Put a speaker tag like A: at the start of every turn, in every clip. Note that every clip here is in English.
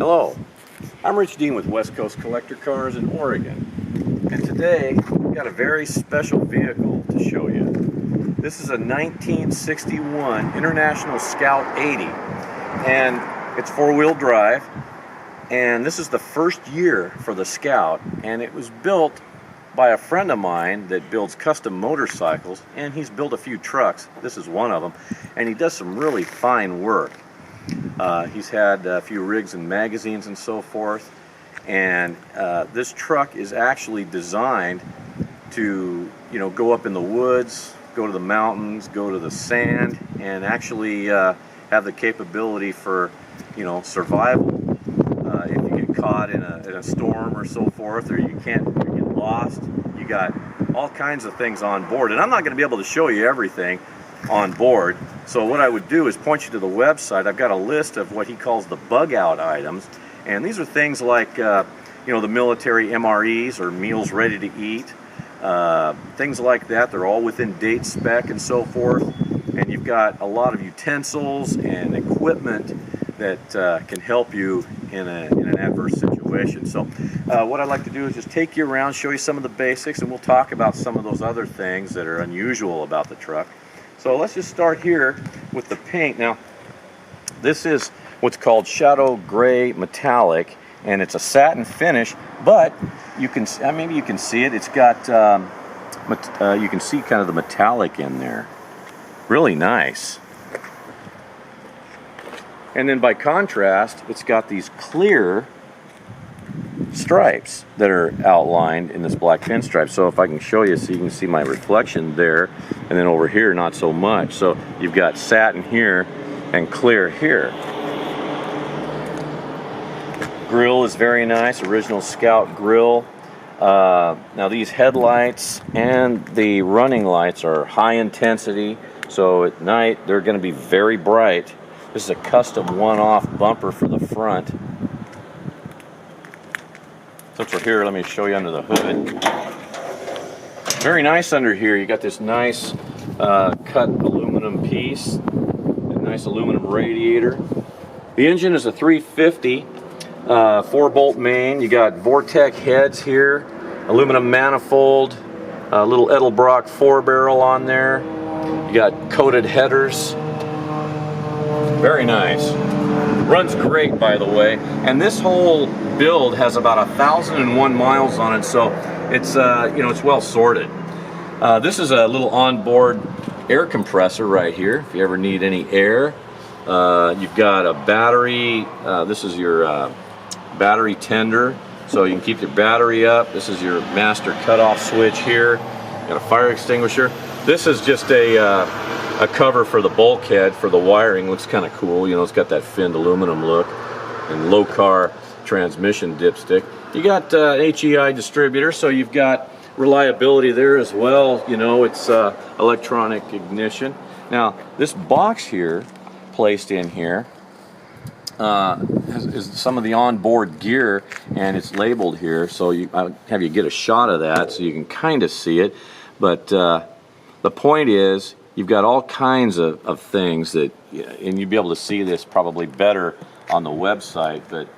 A: Hello, I'm Rich Dean with West Coast Collector Cars in Oregon, and today we've got a very special vehicle to show you. This is a 1961 International Scout 80, and it's four-wheel drive, and this is the first year for the Scout, and it was built by a friend of mine that builds custom motorcycles, and he's built a few trucks. This is one of them, and he does some really fine work. He's had a few rigs and magazines and so forth, and this truck is actually designed to, go up in the woods, go to the mountains, go to the sand, and actually have the capability for, survival. If you get caught in a storm or so forth, or you get lost, you got all kinds of things on board. And I'm not going to be able to show you everything on board. So what I would do is point you to the website. I've got a list of what he calls the bug out items, and these are things like the military MREs, or meals ready to eat, things like that. They're all within date spec and so forth, and you've got a lot of utensils and equipment that can help you in an adverse situation. So what I'd like to do is just take you around, show you some of the basics, and we'll talk about some of those other things that are unusual about the truck. So let's just start here with the paint. Now, this is what's called shadow gray metallic, and it's a satin finish, but you can, maybe you can see it. It's got, you can see kind of the metallic in there. Really nice. And then by contrast, it's got these clear stripes that are outlined in this black pinstripe. So if I can show you, so you can see my reflection there, and then over here not so much. So you've got satin here and clear here. Grill is very nice, original Scout grill. Now these headlights and the running lights are high intensity, so at night they're going to be very bright. This is a custom one-off bumper for the front. Since we're here, let me show you under the hood. Very nice under here. You got this nice cut aluminum piece, a nice aluminum radiator. The engine is a 350, 4-bolt main. You got Vortec heads here, aluminum manifold, a little Edelbrock 4-barrel on there. You got coated headers. Very nice. Runs great, by the way. And this whole build has about 1,001 miles on it, so it's it's well sorted. This is a little onboard air compressor right here. If you ever need any air, you've got a battery. This is your battery tender, so you can keep your battery up. This is your master cutoff switch here. Got a fire extinguisher. This is just a cover for the bulkhead for the wiring. Looks kind of cool. It's got that finned aluminum look and low car transmission dipstick. You got an HEI distributor, so you've got reliability there as well. It's electronic ignition. Now this box here, placed in here, is some of the onboard gear, and it's labeled here, so I'll have you get a shot of that so you can kind of see it. But the point is, you've got all kinds of things that, and you'll be able to see this probably better on the website, but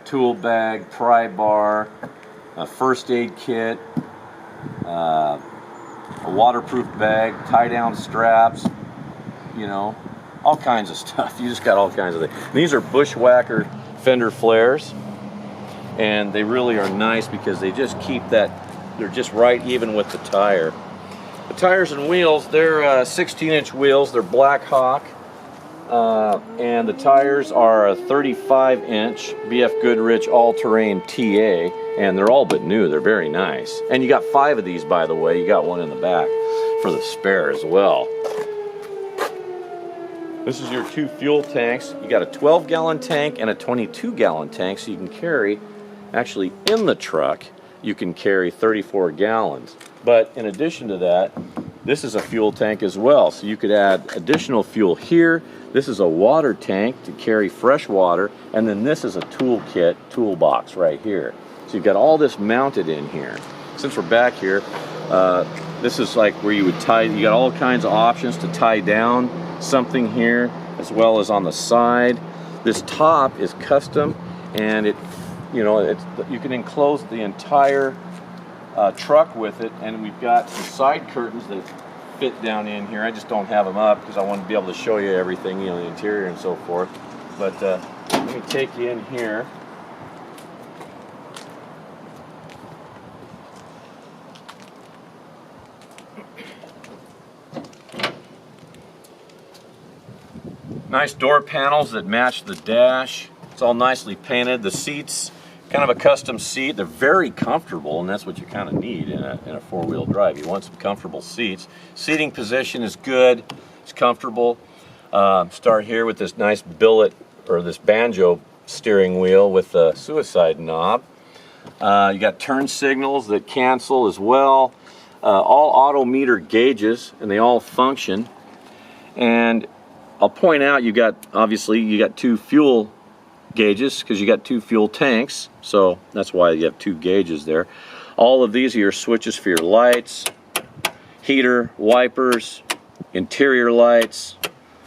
A: tool bag, pry bar, a first aid kit, a waterproof bag, tie down straps, all kinds of stuff. You just got all kinds of things. These are Bushwhacker fender flares, and they really are nice because they just keep that, they're just right even with the tire. The tires and wheels, they're 16-inch wheels. They're Black Hawk, and the tires are a 35-inch BF Goodrich all-terrain TA, and they're all but new. They're very nice. And you got 5 of these, by the way. You got one in the back for the spare as well. This is your 2 fuel tanks. You got a 12-gallon tank and a 22-gallon tank, so you can carry, actually in the truck, you can carry 34 gallons. But in addition to that, this is a fuel tank as well. So you could add additional fuel here. This is a water tank to carry fresh water. And then this is a toolkit toolbox right here. So you've got all this mounted in here. Since we're back here, this is like where you would tie, you got all kinds of options to tie down something here, as well as on the side. This top is custom. and it, you know, you can enclose the entire truck with it, and we've got some side curtains that fit down in here. I just don't have them up because I want to be able to show you everything, you know, the interior and so forth. But let me take you in here. Nice door panels that match the dash. It's all nicely painted. The seats, kind of a custom seat. They're very comfortable, and that's what you kind of need in a four-wheel drive. You want some comfortable seats. Seating position is good. It's comfortable. Start here with this nice billet, or this banjo steering wheel with the suicide knob. You got turn signals that cancel as well. All auto meter gauges, and they all function. And I'll point out, obviously you got two fuel gauges because you got two fuel tanks, so that's why you have two gauges there. All of these are your switches for your lights, heater, wipers, interior lights,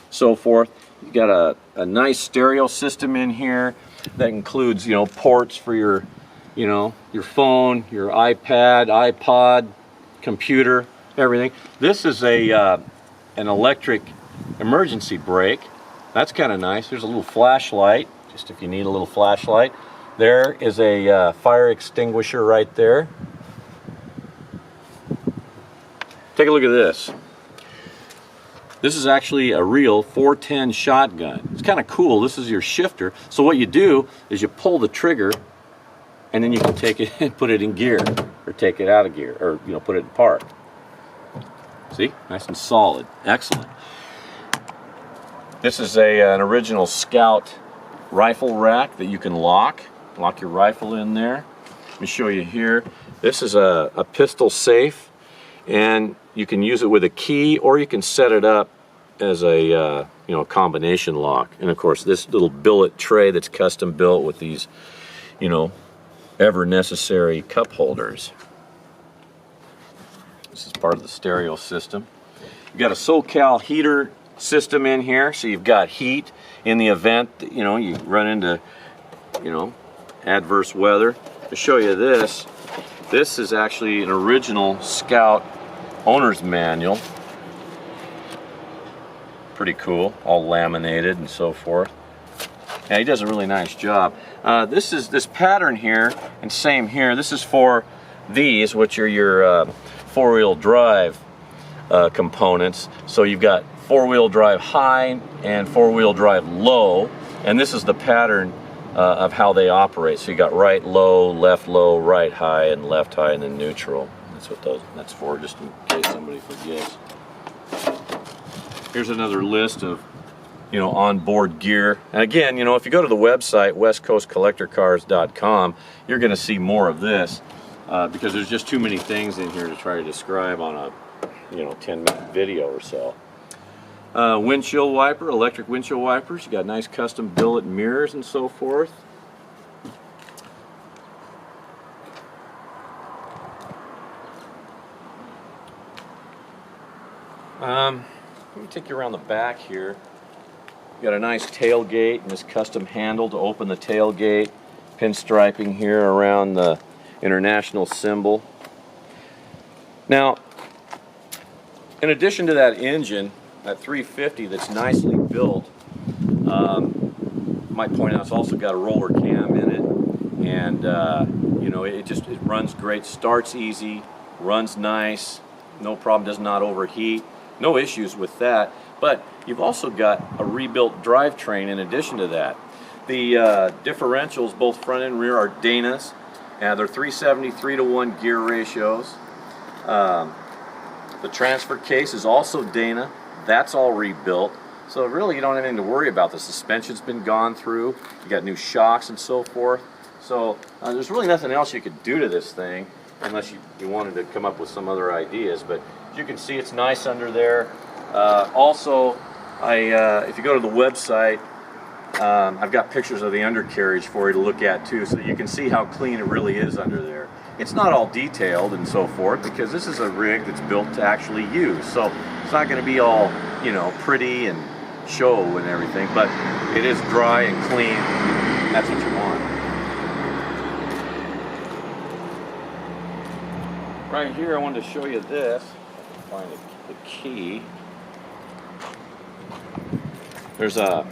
A: so forth. You got a nice stereo system in here that includes, you know, ports for your, you know, your phone, your iPad, iPod, computer, everything. This is an electric emergency brake. That's kind of nice. There's a little flashlight, just if you need a little flashlight. There is a fire extinguisher right there. Take a look at this. This is actually a real 410 shotgun. It's kind of cool. This is your shifter. So what you do is you pull the trigger, and then you can take it and put it in gear, or take it out of gear, or, you know, put it in park. See? Nice and solid. Excellent. This is an original Scout rifle rack that you can lock your rifle in there. Let me show you here. This is a pistol safe, and you can use it with a key, or you can set it up as a you know, combination lock. And of course, this little billet tray that's custom built with these, you know, ever necessary cup holders. This is part of the stereo system. You've got a SoCal heater system in here, so you've got heat in the event that, you know, you run into, you know, adverse weather. To show you this is actually an original Scout owner's manual. Pretty cool, all laminated and so forth. Yeah, he does a really nice job. This pattern here, and same here, this is for these, which are your four-wheel drive components. So you've got four-wheel drive high and four-wheel drive low, and this is the pattern of how they operate. So you got right low, right high, and left high, and then neutral. That's what that's for, just in case somebody forgets. Here's another list of, you know, onboard gear. And again, you know, if you go to the website westcoastcollectorcars.com, you're going to see more of this because there's just too many things in here to try to describe on a, you know, 10-minute video or so. Windshield wiper, electric windshield wipers. You got nice custom billet mirrors and so forth. Let me take you around the back here. You got a nice tailgate and this custom handle to open the tailgate. Pinstriping here around the international symbol. Now, in addition to that engine, that 350 that's nicely built, might point out it's also got a roller cam in it, and you know, it runs great, starts easy, runs nice, no problem, does not overheat, no issues with that. But you've also got a rebuilt drivetrain in addition to that. The differentials, both front and rear, are Dana's, and they're 370 3-to-1 gear ratios. The transfer case is also Dana. That's all rebuilt. So really you don't have anything to worry about. The suspension's been gone through. You got new shocks and so forth. So there's really nothing else you could do to this thing unless you wanted to come up with some other ideas. But as you can see, it's nice under there. Also, if you go to the website, I've got pictures of the undercarriage for you to look at too, so you can see how clean it really is under there. It's not all detailed and so forth because this is a rig that's built to actually use. So it's not going to be all, you know, pretty and show and everything, but it is dry and clean. That's what you want. Right here, I wanted to show you this. Find the key. There's a,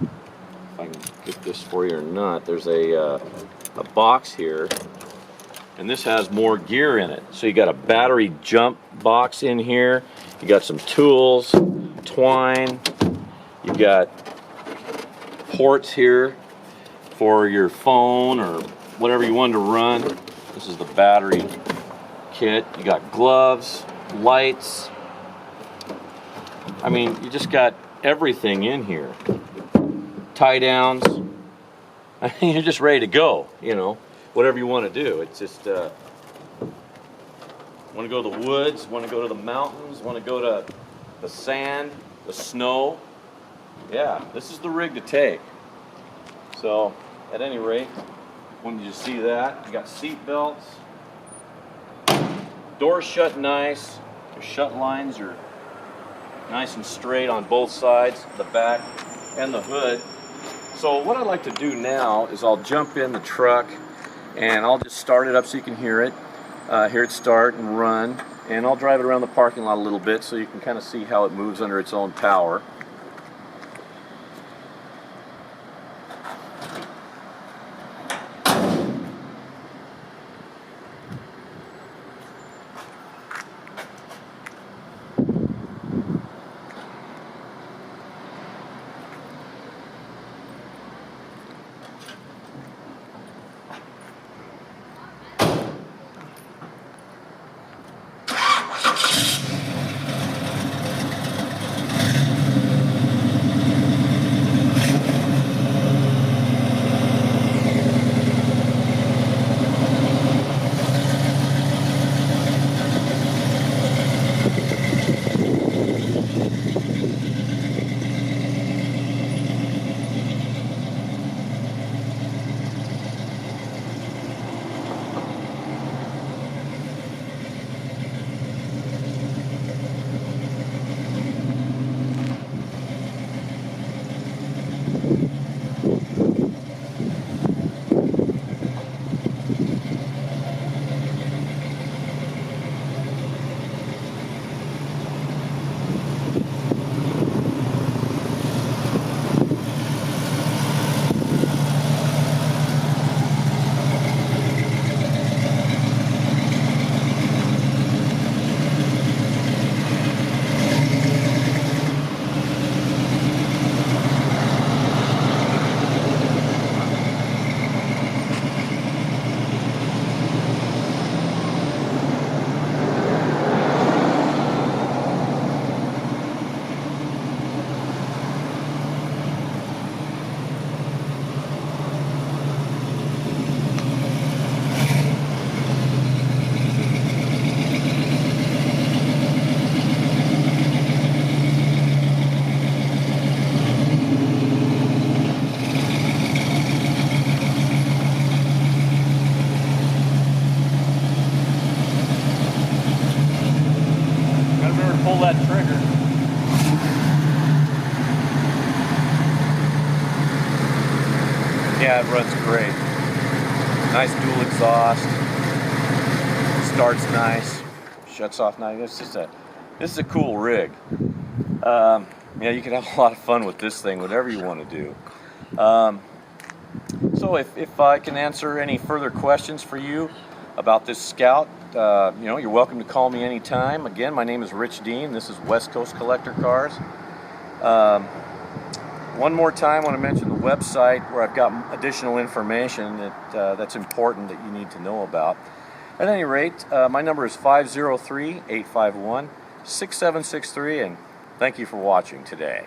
A: if I can get this for you or not, there's a box here, and this has more gear in it. So you got a battery jump box in here, you got some tools, twine, you got ports here for your phone or whatever you want to run. This is the battery kit. You got gloves, lights. I mean, you just got everything in here. Tie downs. I mean, you're just ready to go, you know, whatever you want to do. It's just, want to go to the woods, want to go to the mountains, want to go to the sand, the snow. Yeah, this is the rig to take. So, at any rate, when you see that, you got seat belts, doors shut nice, your shut lines are nice and straight on both sides, the back and the hood. So what I'd like to do now is I'll jump in the truck and I'll just start it up so you can hear it start and run, and I'll drive it around the parking lot a little bit so you can kind of see how it moves under its own power. Pull that trigger. Yeah, it runs great. Nice dual exhaust. Starts nice. Shuts off nice. This is a cool rig. Yeah, you can have a lot of fun with this thing, whatever you want to do. So if I can answer any further questions for you about this Scout, you know, you're welcome to call me anytime. Again, my name is Rich Dean. This is West Coast Collector Cars. One more time, I want to mention the website where I've got additional information that's important that you need to know about. At any rate, my number is 503-851-6763, and thank you for watching today.